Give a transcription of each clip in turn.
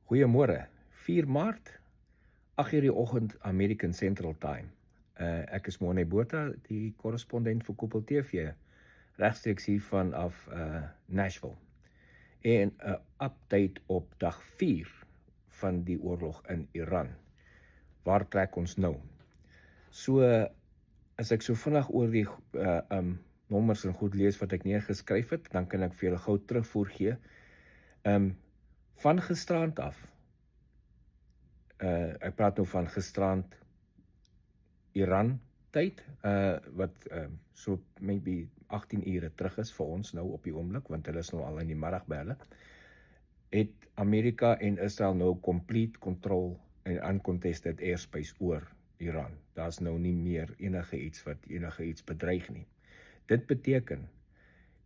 Goeiemôre, 4 Maart, 8:00 die oggend American Central Time. Ek is Morne Botha, die korrespondent vir Koppel TV, regstreeks hier vanaf Nashville. En 'n update op dag 4 van die oorlog in Iran. Waar trek ons nou? So, as ek so vinnig oor die nommers en goed lees wat ek neergeskryf het, dan kan ek vir julle gou terugvoer gee. Van gisterand af, ek praat nou van gisterand Iran tyd, wat so maybe 18 ure terug is vir ons nou op die oomblik, want hulle is nou al in die middag by hulle, het Amerika en Israel nou complete control en uncontested airspace oor Iran. Daar's nou nie meer enige iets bedreig nie. Dit beteken,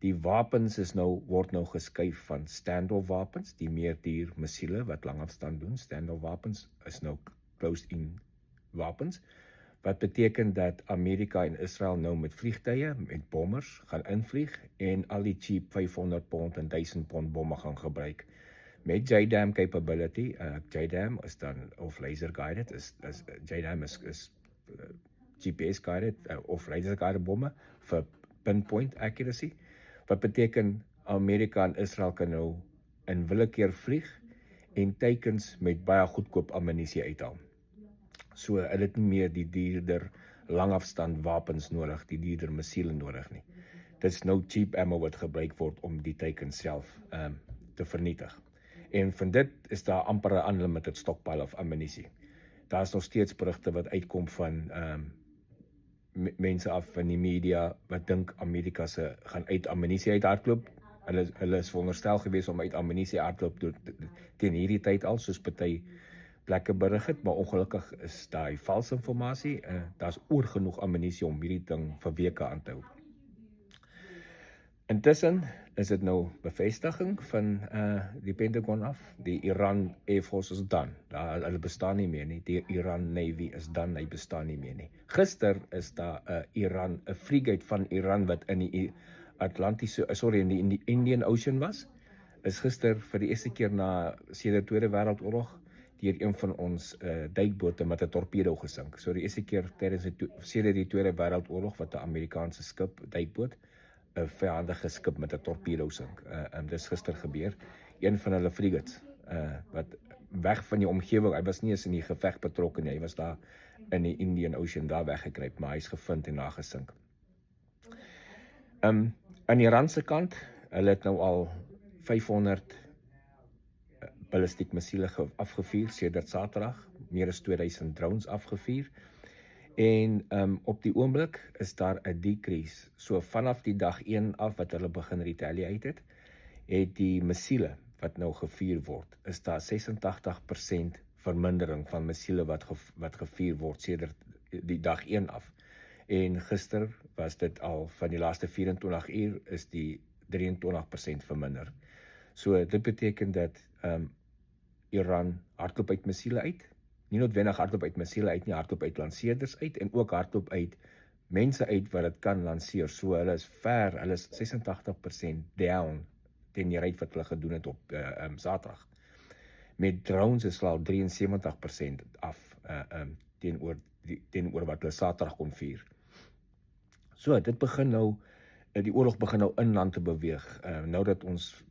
die wapens word nou geskuif van standoff wapens, die meerduur missiele wat langafstand doen. Standoff wapens is nou closed-in wapens, wat beteken dat Amerika en Israel nou met vliegtuie, met bommers gaan invlieg en al die cheap 500 pond en 1000 pond bomme gaan gebruik. Met JDAM capability, JDAM is dan, of laser guided, JDAM is GPS guided, of laser guided bomme vir pinpoint accuracy, wat beteken Amerika en Israel kan nou in willekeur vlieg en teikens met baie goedkoop ammunisie uithaal. So hulle het nie meer die duurder langafstand wapens nodig, die duurder missiele nodig nie. Dit is nou cheap ammo wat gebruik word om die teikens self te vernietig. En van dit is daar amper 'n unlimited stockpile of ammunisie. Daar is nog steeds berigte wat uitkom van mense af van die media wat dink Amerika se gaan uit ammunisie uithardloop. Hulle is veronderstel gewees om uit ammunisie hardloop teen hierdie tyd al, soos party plekke berig het, maar ongelukkig is daai valse inligting. Daar's oorgenoeg ammunisie om hierdie ding vir weke aan te hou. Intussen is dit nou bevestiging van die Pentagon af. Die Iran Air Force is done. Hulle bestaan nie meer nie. Die Iran Navy is done, hy bestaan nie meer nie. Gister is daar 'n frigate van Iran wat in die in die Indian Ocean was. Is gister vir die eerste keer sedert Tweede Wêreldoorlog deur een van ons duikbote met 'n torpedo gesink. So die eerste keer sedert die Tweede Wêreldoorlog wat 'n Amerikaanse duikboot 'n vyandige skip met 'n torpedo sink. Dis gister gebeur. Een van hulle frigates wat weg van die omgewing, hy was nie eens in die geveg betrokke nie. Hy was daar in die Indian Ocean daar weggekruip, maar hy's gevind en daar gesink. Aan die Iran se kant, hulle het nou al 500 ballistiek missiele afgevuur sedert Saterdag, meer as 2000 drones afgevuur. En op die oomblik is daar 'n decrease. So vanaf die dag 1 af wat hulle begin retaliate het die missiele wat nou gevuur word, is daar 86% vermindering van missiele wat gevuur word sedert die dag 1 af. En gister was dit al van die laaste 24 uur is die 23% verminder. So dit beteken dat Iran hardloop uit missiele uit. Nie noodwendig hardloop uit missiele uit nie, hardloop uit lanseerders uit en ook hardloop uit mense uit wat dit kan lanseer. So hulle is 86% down teen die rate wat hulle gedoen het op Saterdag. Met drones is hulle al 73% af teenoor wat hulle Saterdag kon vier. So dit begin nou, die oorlog begin nou inland te beweeg. Nou dat ons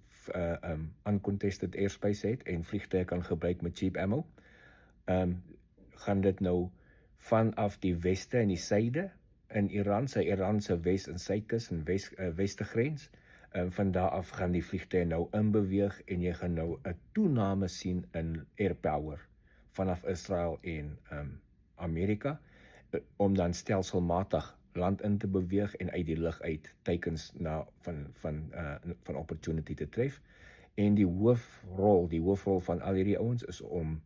uncontested airspace het en vliegtuie kan gebruik met cheap ammo, gaan dit nou vanaf die weste en die suide in Iran se wes- en suidkus en weste grens. Van daar af gaan die vliegtuie nou inbeweeg en jy gaan nou 'n toename sien in air power vanaf Israel en Amerika, om dan stelselmatig land in te beweeg en uit die lug uit teikens van opportunity te tref. En die hoofrol van al hierdie ouens is om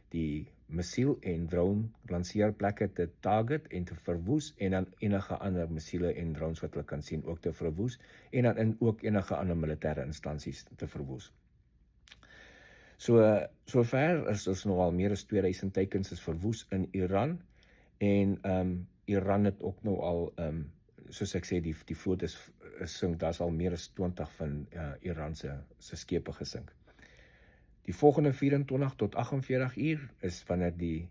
die missiel en drone lanseerplekke te target en te verwoes, en dan enige ander missiele en drones wat hulle kan sien ook te verwoes, en dan ook enige ander militêre instansies te verwoes. Sover is ons nou al meer as 2000 teikens is verwoes in Iran, en Iran het ook nou al, soos ek sê, die vloot is sink, daar's al meer as 20 van Iran se skepe gesink. Die volgende 24 tot 48 uur is wanneer die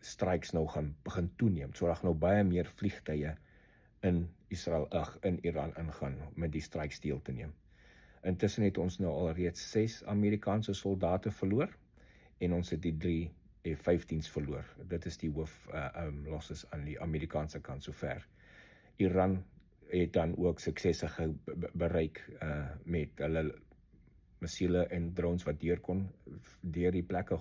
strikes nou gaan begin toeneem. So daar gaan nou baie meer vliegtye in in Iran ingaan met die strikes deel te neem. Intussen het ons nou alreeds 6 Amerikaanse soldate verloor en ons het die 3 F-15's verloor. Dit is die hoof losses aan die Amerikaanse kant sover. Iran het dan ook suksesse bereik met hulle missiele en drones wat deur die plekke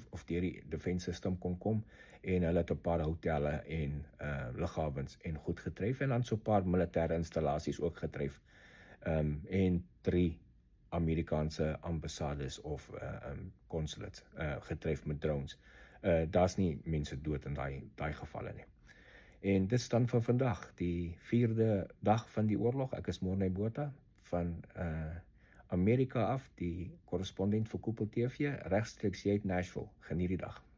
of deur die defense system kon kom en hulle het 'n paar hotelle en lughawens en goed getref en dan so 'n paar militêre installasies ook getref en 3 Amerikaanse ambassades of consulates getref met drones. Daar's nie mense dood in daai gevalle nie. En dit staan vir vandag, die 4de dag van die oorlog. Ek is Morne Botha van Amerika af, die korrespondent vir Koepel TV, regstreeks hier uit Nashville. Geniet die dag.